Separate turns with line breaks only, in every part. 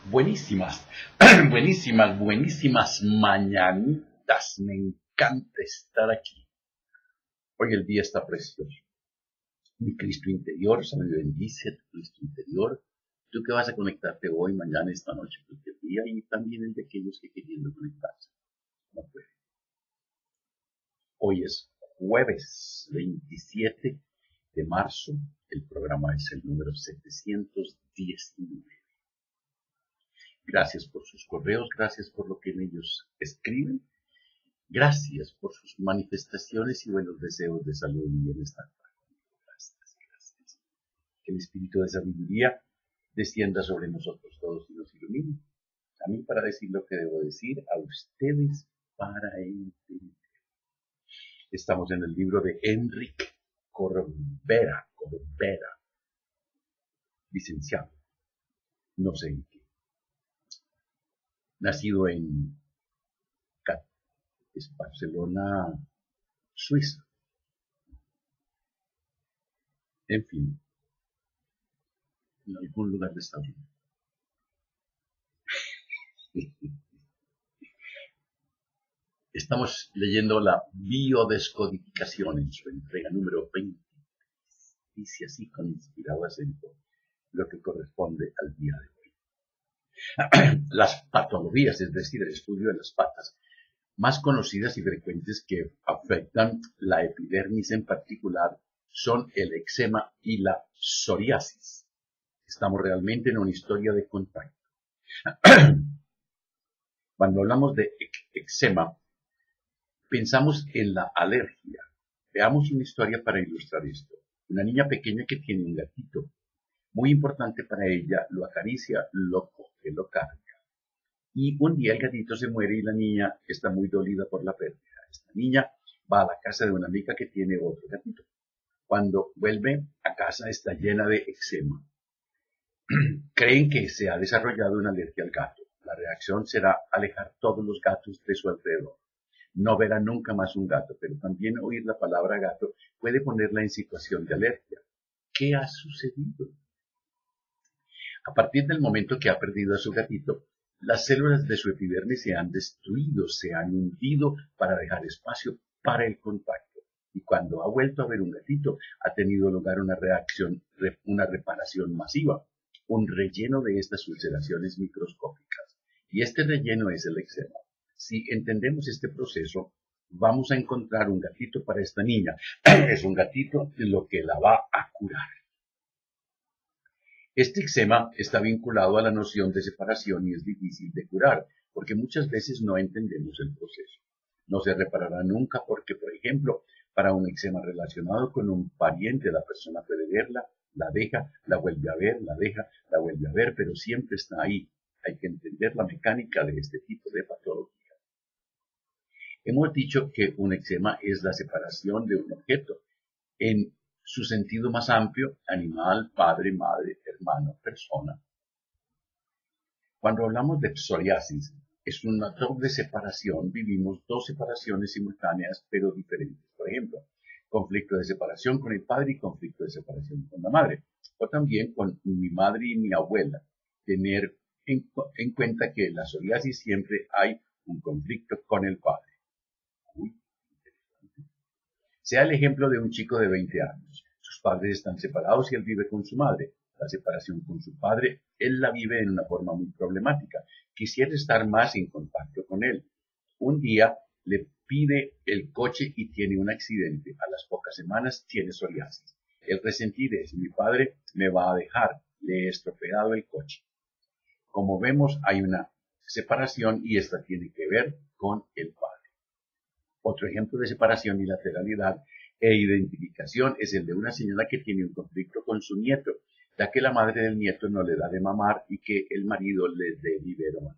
Buenísimas, buenísimas mañanitas. Me encanta estar aquí. Hoy el día está precioso. Mi Cristo interior, se me bendice tu Cristo interior. Tú que vas a conectarte hoy, mañana, esta noche, cualquier día, y también el de aquellos que queriendo conectarse. No puede. Hoy es jueves 27 de marzo. El programa es el número 719. Gracias por sus correos, gracias por lo que en ellos escriben, gracias por sus manifestaciones y buenos deseos de salud y bienestar. Gracias. Que el espíritu de sabiduría descienda sobre nosotros todos y nos ilumine. A mí para decir lo que debo decir, a ustedes para entender. Estamos en el libro de Enrique Corbera, licenciado, no sé en qué. Nacido en Barcelona, Suiza. En fin, en algún lugar de Estados Unidos. Estamos leyendo la biodescodificación en su entrega número 20. Dice así con inspirado acento lo que corresponde al día de hoy. Las patologías, es decir, el estudio de las patas, más conocidas y frecuentes que afectan la epidermis en particular, son el eczema y la psoriasis. Estamos realmente en una historia de contacto. Cuando hablamos de eczema, pensamos en la alergia. Veamos una historia para ilustrar esto. Una niña pequeña que tiene un gatito. Muy importante para ella, lo acaricia, lo coge, lo carga. Y un día el gatito se muere y la niña está muy dolida por la pérdida. Esta niña va a la casa de una amiga que tiene otro gatito. Cuando vuelve a casa está llena de eczema. Creen que se ha desarrollado una alergia al gato. La reacción será alejar todos los gatos de su alrededor. No verá nunca más un gato, pero también oír la palabra gato puede ponerla en situación de alergia. ¿Qué ha sucedido? A partir del momento que ha perdido a su gatito, las células de su epidermis se han destruido, se han hundido para dejar espacio para el contacto. Y cuando ha vuelto a ver un gatito, ha tenido lugar una reacción, una reparación masiva, un relleno de estas ulceraciones microscópicas. Y este relleno es el eczema. Si entendemos este proceso, vamos a encontrar un gatito para esta niña. Es un gatito lo que la va a curar. Este eczema está vinculado a la noción de separación y es difícil de curar, porque muchas veces no entendemos el proceso. No se reparará nunca porque, por ejemplo, para un eczema relacionado con un pariente, la persona puede verla, la deja, la vuelve a ver, la deja, la vuelve a ver, pero siempre está ahí. Hay que entender la mecánica de este tipo de patología. Hemos dicho que un eczema es la separación de un objeto en su sentido más amplio, animal, padre, madre, hermano, persona. Cuando hablamos de psoriasis, es una doble separación, vivimos dos separaciones simultáneas pero diferentes. Por ejemplo, conflicto de separación con el padre y conflicto de separación con la madre. O también con mi madre y mi abuela. Tener en cuenta que en la psoriasis siempre hay un conflicto con el padre. Sea el ejemplo de un chico de 20 años. Sus padres están separados y él vive con su madre. La separación con su padre, él la vive en una forma muy problemática. Quisiera estar más en contacto con él. Un día le pide el coche y tiene un accidente. A las pocas semanas tiene psoriasis. El resentir es, mi padre me va a dejar, le he estropeado el coche. Como vemos, hay una separación y esta tiene que ver con el padre. Otro ejemplo de separación y lateralidad e identificación es el de una señora que tiene un conflicto con su nieto, ya que la madre del nieto no le da de mamar y que el marido le dé biberón.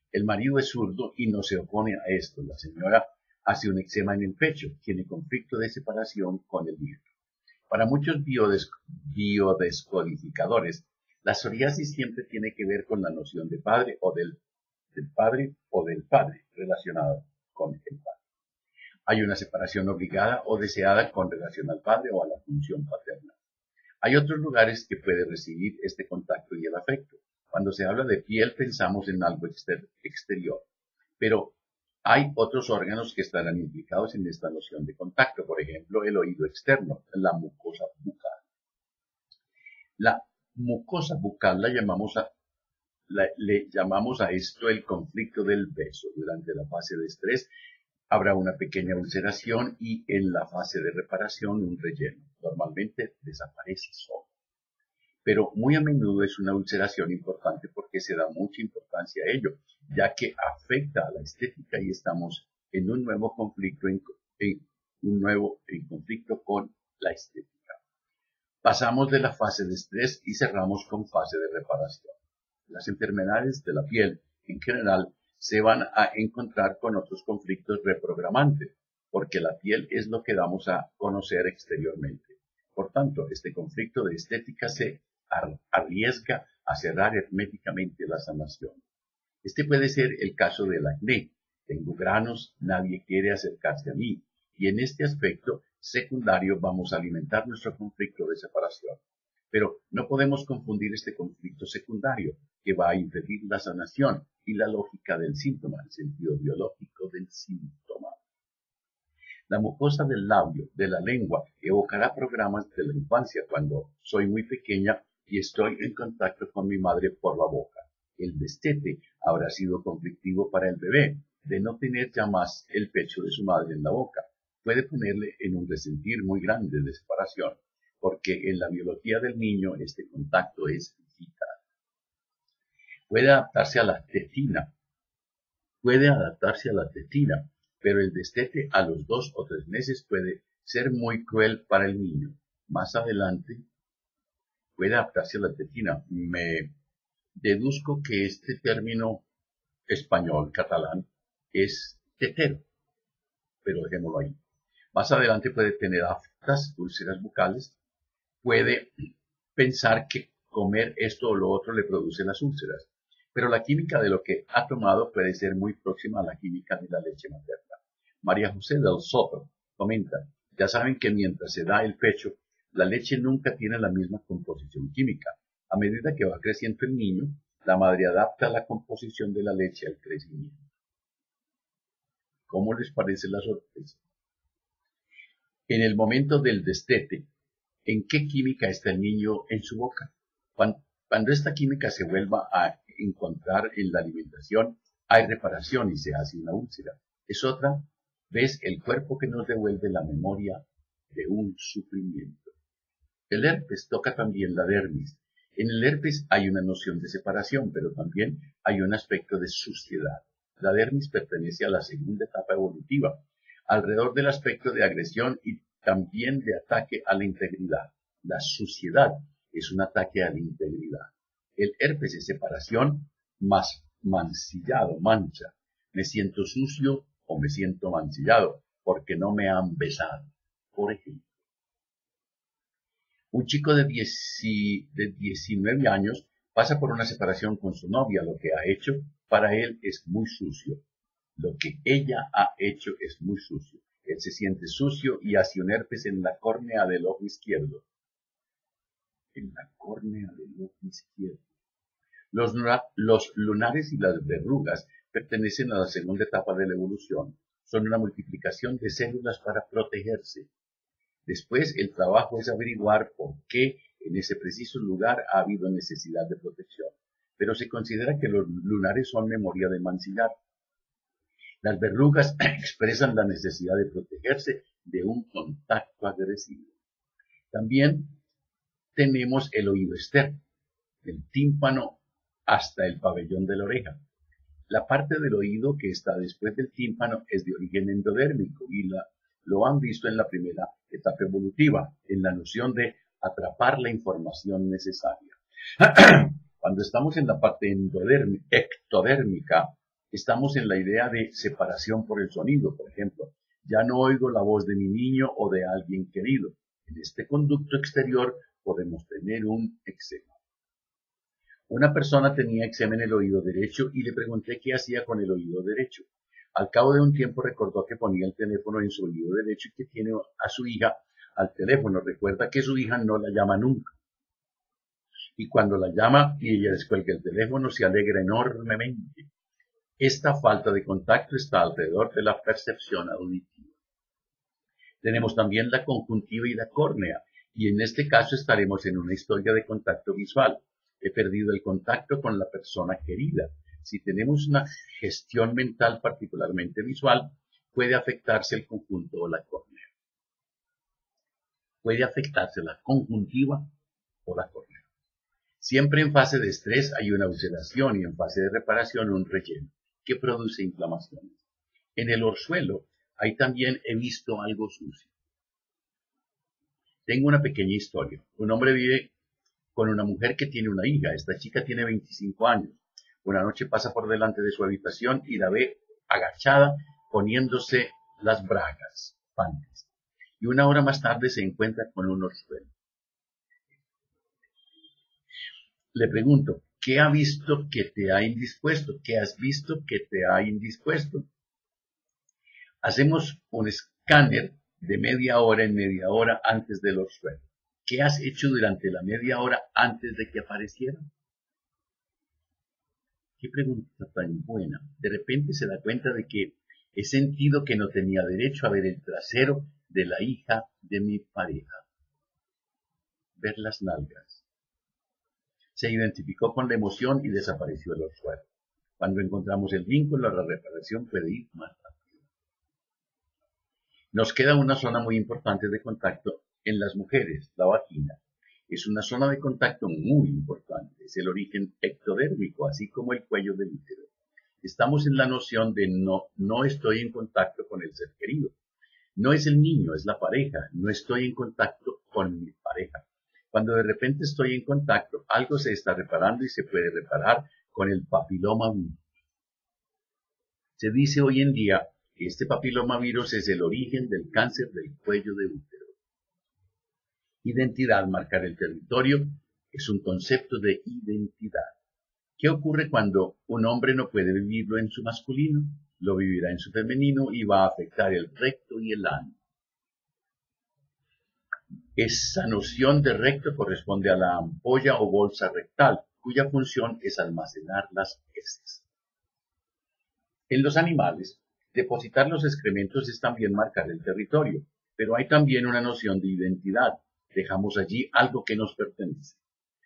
El marido es zurdo y no se opone a esto. La señora hace un eczema en el pecho, tiene conflicto de separación con el nieto. Para muchos biodescodificadores, la psoriasis siempre tiene que ver con la noción de padre o del padre relacionado con el padre. Hay una separación obligada o deseada con relación al padre o a la función paterna. Hay otros lugares que puede recibir este contacto y el afecto. Cuando se habla de piel pensamos en algo exterior, pero hay otros órganos que estarán implicados en esta noción de contacto, por ejemplo, el oído externo, la mucosa bucal. La mucosa bucal le llamamos a esto el conflicto del beso. Durante la fase de estrés habrá una pequeña ulceración y en la fase de reparación un relleno. Normalmente desaparece solo. Pero muy a menudo es una ulceración importante porque se da mucha importancia a ello, ya que afecta a la estética y estamos en un nuevo conflicto, conflicto con la estética. Pasamos de la fase de estrés y cerramos con fase de reparación. Las enfermedades de la piel, en general, se van a encontrar con otros conflictos reprogramantes, porque la piel es lo que damos a conocer exteriormente. Por tanto, este conflicto de estética se arriesga a cerrar herméticamente la sanación. Este puede ser el caso del acné. Tengo granos, nadie quiere acercarse a mí, y en este aspecto secundario vamos a alimentar nuestro conflicto de separación. Pero no podemos confundir este conflicto secundario, que va a impedir la sanación, y la lógica del síntoma, el sentido biológico del síntoma. La mucosa del labio, de la lengua, evocará programas de la infancia cuando soy muy pequeña y estoy en contacto con mi madre por la boca. El destete habrá sido conflictivo para el bebé, de no tener ya más el pecho de su madre en la boca. Puede ponerle en un resentir muy grande de separación, porque en la biología del niño este contacto es vital. Puede adaptarse a la tetina, pero el destete a los 2 o 3 meses puede ser muy cruel para el niño. Más adelante puede adaptarse a la tetina. Me deduzco que este término español, catalán, es tetero, pero dejémoslo ahí. Más adelante puede tener aftas, úlceras bucales, puede pensar que comer esto o lo otro le produce las úlceras, pero la química de lo que ha tomado puede ser muy próxima a la química de la leche materna. María José del Soto comenta, ya saben que mientras se da el pecho, la leche nunca tiene la misma composición química. A medida que va creciendo el niño, la madre adapta la composición de la leche al crecimiento. ¿Cómo les parece la sorpresa? En el momento del destete, ¿en qué química está el niño en su boca? Cuando esta química se vuelva a encontrar en la alimentación, hay reparación y se hace una úlcera. Es otra vez el cuerpo que nos devuelve la memoria de un sufrimiento. El herpes toca también la dermis. En el herpes hay una noción de separación, pero también hay un aspecto de suciedad. La dermis pertenece a la segunda etapa evolutiva, alrededor del aspecto de agresión y también de ataque a la integridad. La suciedad es un ataque a la integridad. El herpes es separación más mancillado, mancha. Me siento sucio o me siento mancillado porque no me han besado, por ejemplo. Un chico de 19 años pasa por una separación con su novia. Lo que ha hecho para él es muy sucio. Lo que ella ha hecho es muy sucio. Él se siente sucio y hace un herpes en la córnea del ojo izquierdo. En la córnea del ojo izquierdo. Los lunares y las verrugas pertenecen a la segunda etapa de la evolución. Son una multiplicación de células para protegerse. Después, el trabajo es averiguar por qué en ese preciso lugar ha habido necesidad de protección. Pero se considera que los lunares son memoria de mancillar. Las verrugas expresan la necesidad de protegerse de un contacto agresivo. También tenemos el oído externo, del tímpano hasta el pabellón de la oreja. La parte del oído que está después del tímpano es de origen endodérmico y lo han visto en la primera etapa evolutiva, en la noción de atrapar la información necesaria. Cuando estamos en la parte ectodérmica, estamos en la idea de separación por el sonido, por ejemplo. Ya no oigo la voz de mi niño o de alguien querido. En este conducto exterior podemos tener un eczema. Una persona tenía eczema en el oído derecho y le pregunté qué hacía con el oído derecho. Al cabo de un tiempo recordó que ponía el teléfono en su oído derecho y que tiene a su hija al teléfono. Recuerda que su hija no la llama nunca. Y cuando la llama y ella descuelga el teléfono, se alegra enormemente. Esta falta de contacto está alrededor de la percepción auditiva. Tenemos también la conjuntiva y la córnea, y en este caso estaremos en una historia de contacto visual. He perdido el contacto con la persona querida. Si tenemos una gestión mental particularmente visual, puede afectarse el conjunto o la córnea. Puede afectarse la conjuntiva o la córnea. Siempre en fase de estrés hay una ulceración y en fase de reparación un relleno que produce inflamaciones. En el orzuelo también he visto algo sucio. Tengo una pequeña historia. Un hombre vive con una mujer que tiene una hija. Esta chica tiene 25 años. Una noche pasa por delante de su habitación y la ve agachada poniéndose las bragas, panties. Y una hora más tarde se encuentra con un orzuelo. Le pregunto, ¿qué ha visto que te ha indispuesto? ¿Qué has visto que te ha indispuesto? Hacemos un escáner de media hora en media hora antes del orzuelo. ¿Qué has hecho durante la media hora antes de que apareciera? Qué pregunta tan buena. De repente se da cuenta de que he sentido que no tenía derecho a ver el trasero de la hija de mi pareja. Ver las nalgas. Se identificó con la emoción y desapareció el orzuelo. Cuando encontramos el vínculo, la reparación puede ir más rápido. Nos queda una zona muy importante de contacto en las mujeres, la vagina. Es una zona de contacto muy importante. Es el origen ectodérmico, así como el cuello del útero. Estamos en la noción de no estoy en contacto con el ser querido. No es el niño, es la pareja. No estoy en contacto con mi pareja. Cuando de repente estoy en contacto, algo se está reparando y se puede reparar con el papilomavirus. Se dice hoy en día que este papilomavirus es el origen del cáncer del cuello de útero. Identidad, marcar el territorio, es un concepto de identidad. ¿Qué ocurre cuando un hombre no puede vivirlo en su masculino? Lo vivirá en su femenino y va a afectar el recto y el ano. Esa noción de recto corresponde a la ampolla o bolsa rectal, cuya función es almacenar las heces. En los animales, depositar los excrementos es también marcar el territorio, pero hay también una noción de identidad. Dejamos allí algo que nos pertenece.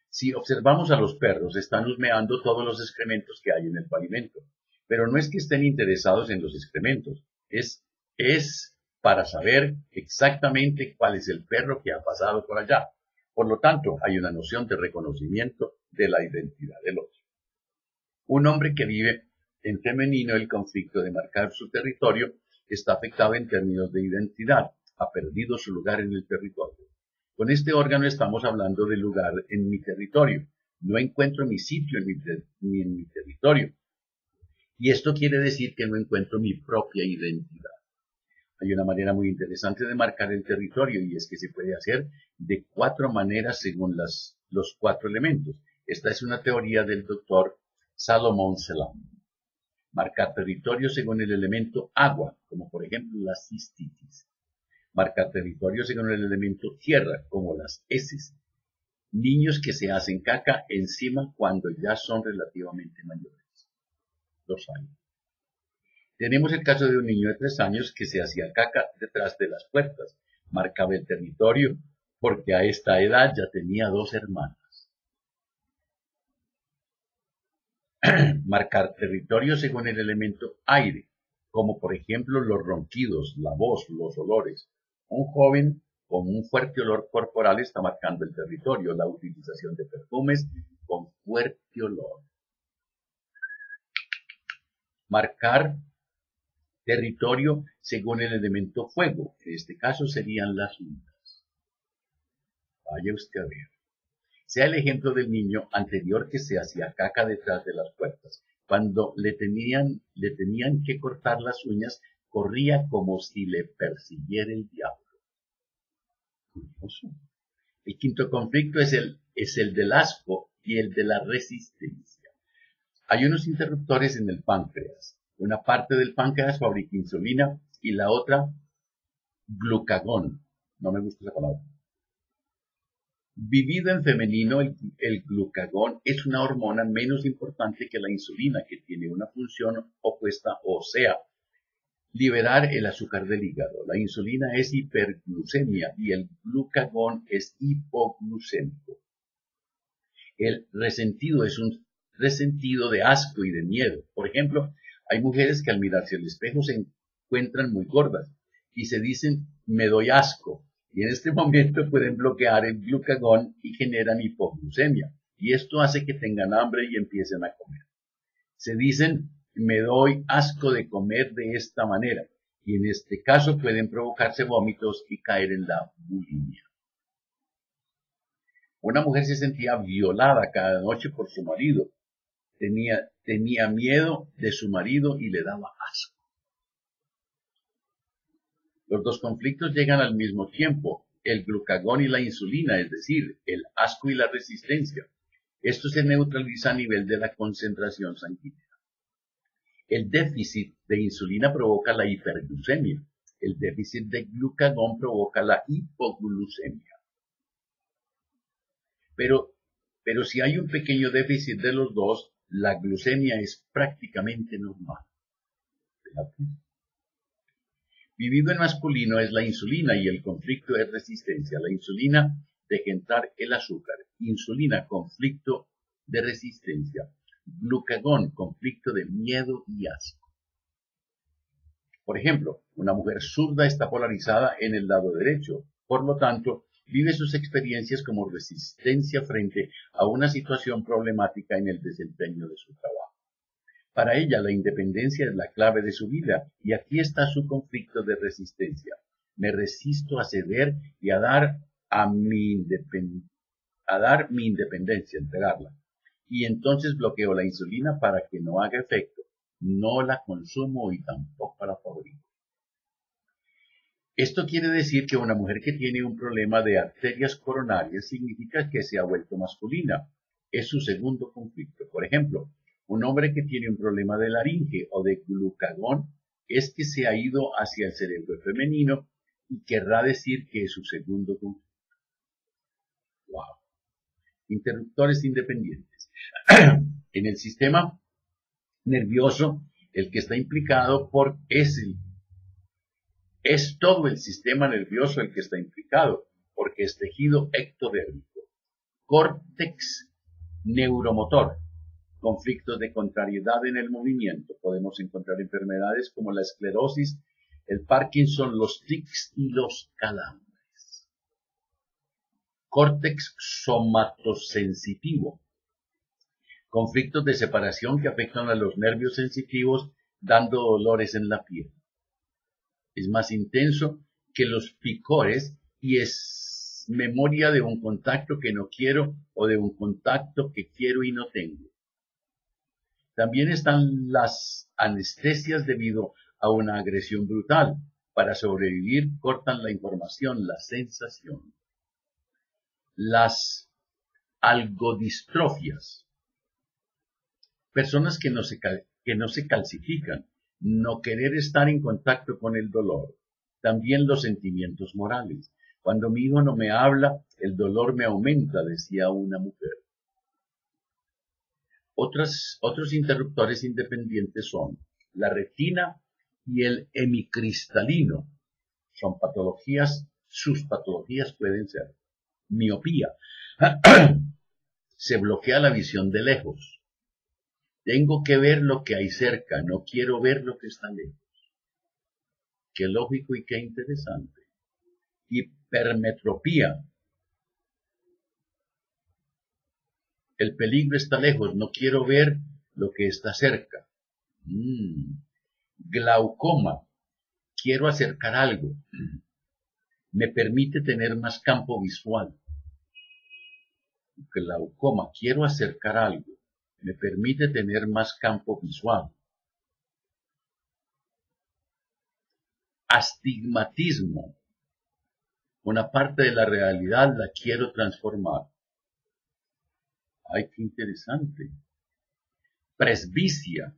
Si observamos a los perros, están husmeando todos los excrementos que hay en el pavimento, pero no es que estén interesados en los excrementos, es para saber exactamente cuál es el perro que ha pasado por allá. Por lo tanto, hay una noción de reconocimiento de la identidad del otro. Un hombre que vive en femenino, el conflicto de marcar su territorio está afectado en términos de identidad, ha perdido su lugar en el territorio. Con este órgano estamos hablando del lugar en mi territorio. No encuentro mi sitio ni en mi territorio. Y esto quiere decir que no encuentro mi propia identidad. Hay una manera muy interesante de marcar el territorio y es que se puede hacer de 4 maneras según los 4 elementos. Esta es una teoría del doctor Salomón Selam. Marcar territorio según el elemento agua, como por ejemplo la cistitis. Marcar territorio según el elemento tierra, como las heces. Niños que se hacen caca encima cuando ya son relativamente mayores. 2 años. Tenemos el caso de un niño de 3 años que se hacía caca detrás de las puertas. Marcaba el territorio porque a esta edad ya tenía 2 hermanas. Marcar territorio según el elemento aire, como por ejemplo los ronquidos, la voz, los olores. Un joven con un fuerte olor corporal está marcando el territorio, la utilización de perfumes con fuerte olor. Marcar territorio según el elemento fuego, en este caso serían las uñas. Vaya usted a ver. Sea el ejemplo del niño anterior que se hacía caca detrás de las puertas. Cuando le tenían que cortar las uñas, corría como si le persiguiera el diablo. Curioso. El quinto conflicto es el del asco y el de la resistencia. Hay unos interruptores en el páncreas. Una parte del páncreas fabrica insulina y la otra glucagón. No me gusta esa palabra. Vivido en femenino, el glucagón es una hormona menos importante que la insulina, que tiene una función opuesta, o sea, liberar el azúcar del hígado. La insulina es hiperglucemia y el glucagón es hipoglucémico. El resentido es un resentido de asco y de miedo. Por ejemplo, hay mujeres que al mirarse al espejo se encuentran muy gordas y se dicen, me doy asco. Y en este momento pueden bloquear el glucagón y generan hipoglucemia. Y esto hace que tengan hambre y empiecen a comer. Se dicen, me doy asco de comer de esta manera. Y en este caso pueden provocarse vómitos y caer en la bulimia. Una mujer se sentía violada cada noche por su marido. Tenía miedo de su marido y le daba asco. Los dos conflictos llegan al mismo tiempo, el glucagón y la insulina, es decir, el asco y la resistencia. Esto se neutraliza a nivel de la concentración sanguínea. El déficit de insulina provoca la hiperglucemia. El déficit de glucagón provoca la hipoglucemia. Pero si hay un pequeño déficit de los dos, la glucemia es prácticamente normal. Vivido en masculino es la insulina y el conflicto es resistencia. La insulina, deja entrar el azúcar. Insulina, conflicto de resistencia. Glucagón, conflicto de miedo y asco. Por ejemplo, una mujer zurda está polarizada en el lado derecho. Por lo tanto, vive sus experiencias como resistencia frente a una situación problemática en el desempeño de su trabajo. Para ella, la independencia es la clave de su vida, y aquí está su conflicto de resistencia. Me resisto a ceder y a dar mi independencia, entregarla. Y entonces bloqueo la insulina para que no haga efecto. No la consumo y tampoco la fabrico. Esto quiere decir que una mujer que tiene un problema de arterias coronarias significa que se ha vuelto masculina. Es su segundo conflicto. Por ejemplo, un hombre que tiene un problema de laringe o de glucagón es que se ha ido hacia el cerebro femenino y querrá decir que es su segundo conflicto. Wow. Interruptores independientes. En el sistema nervioso, el que está implicado es todo el sistema nervioso el que está implicado, porque es tejido ectodérmico. Córtex neuromotor. Conflictos de contrariedad en el movimiento. Podemos encontrar enfermedades como la esclerosis, el Parkinson, los tics y los calambres. Córtex somatosensitivo. Conflictos de separación que afectan a los nervios sensitivos, dando dolores en la piel. Es más intenso que los picores y es memoria de un contacto que no quiero o de un contacto que quiero y no tengo. También están las anestesias debido a una agresión brutal. Para sobrevivir cortan la información, la sensación. Las algodistrofias. Personas que no se calcifican. No querer estar en contacto con el dolor. También los sentimientos morales. Cuando mi hijo no me habla, el dolor me aumenta, decía una mujer. Otros interruptores independientes son la retina y el hemicristalino. Son patologías, sus patologías pueden ser miopía. Se bloquea la visión de lejos. Tengo que ver lo que hay cerca, no quiero ver lo que está lejos. Qué lógico y qué interesante. Hipermetropía. El peligro está lejos, no quiero ver lo que está cerca. Glaucoma. Quiero acercar algo. Me permite tener más campo visual. Glaucoma. Quiero acercar algo. Me permite tener más campo visual. Astigmatismo. Una parte de la realidad la quiero transformar. ¡Ay, qué interesante! Presbicia.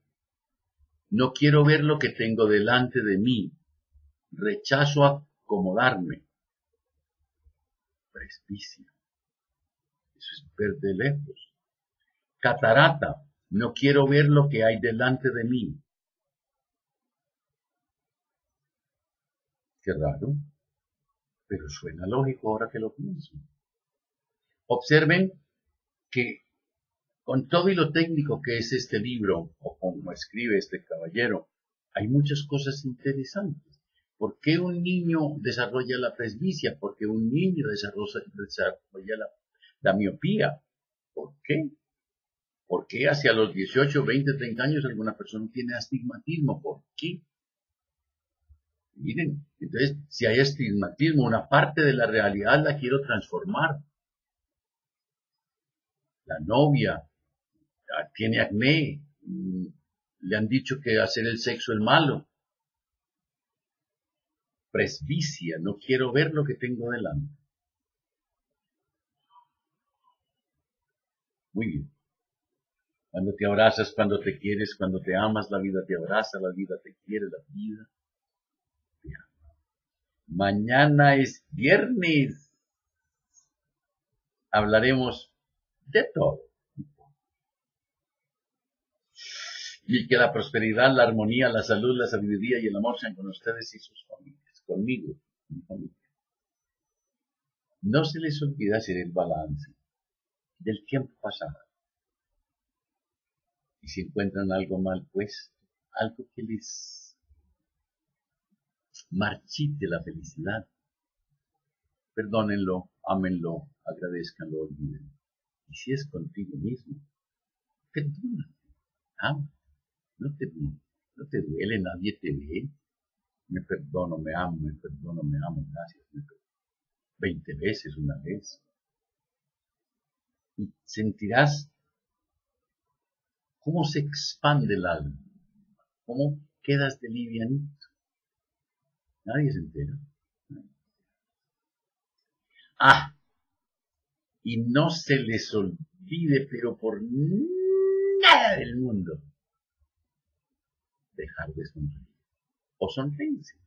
No quiero ver lo que tengo delante de mí. Rechazo acomodarme. Presbicia. Eso es ver de lejos. Catarata, no quiero ver lo que hay delante de mí. Qué raro, pero suena lógico ahora que lo pienso. Observen que con todo y lo técnico que es este libro, o como escribe este caballero, hay muchas cosas interesantes. ¿Por qué un niño desarrolla la presbicia? ¿Por qué un niño desarrolla la miopía? ¿Por qué? ¿Por qué hacia los 18, 20, 30 años alguna persona tiene astigmatismo? ¿Por qué? Miren, entonces, si hay astigmatismo, una parte de la realidad la quiero transformar. La novia tiene acné, le han dicho que hacer el sexo es malo. Presbicia, no quiero ver lo que tengo delante. Muy bien. Cuando te abrazas, cuando te quieres, cuando te amas, la vida te abraza, la vida te quiere, la vida te ama. Mañana es viernes. Hablaremos de todo. Y que la prosperidad, la armonía, la salud, la sabiduría y el amor sean con ustedes y sus familias. Conmigo, mi familia. No se les olvide hacer el balance del tiempo pasado. Y si encuentran algo mal puesto, algo que les marchite la felicidad, perdónenlo, ámenlo, agradezcanlo, olviden. Y si es contigo mismo, perdónate, ama, no te duele, nadie te ve. Me perdono, me amo, me perdono, me amo, gracias. 20 veces, una vez. Y sentirás cómo se expande el alma, cómo quedas de livianito. Nadie se entera. Ah, y no se les olvide, pero por nada del mundo, dejar de sonreír. O sonreírse.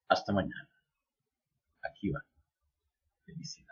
Hasta mañana. Aquí va. Felicidades.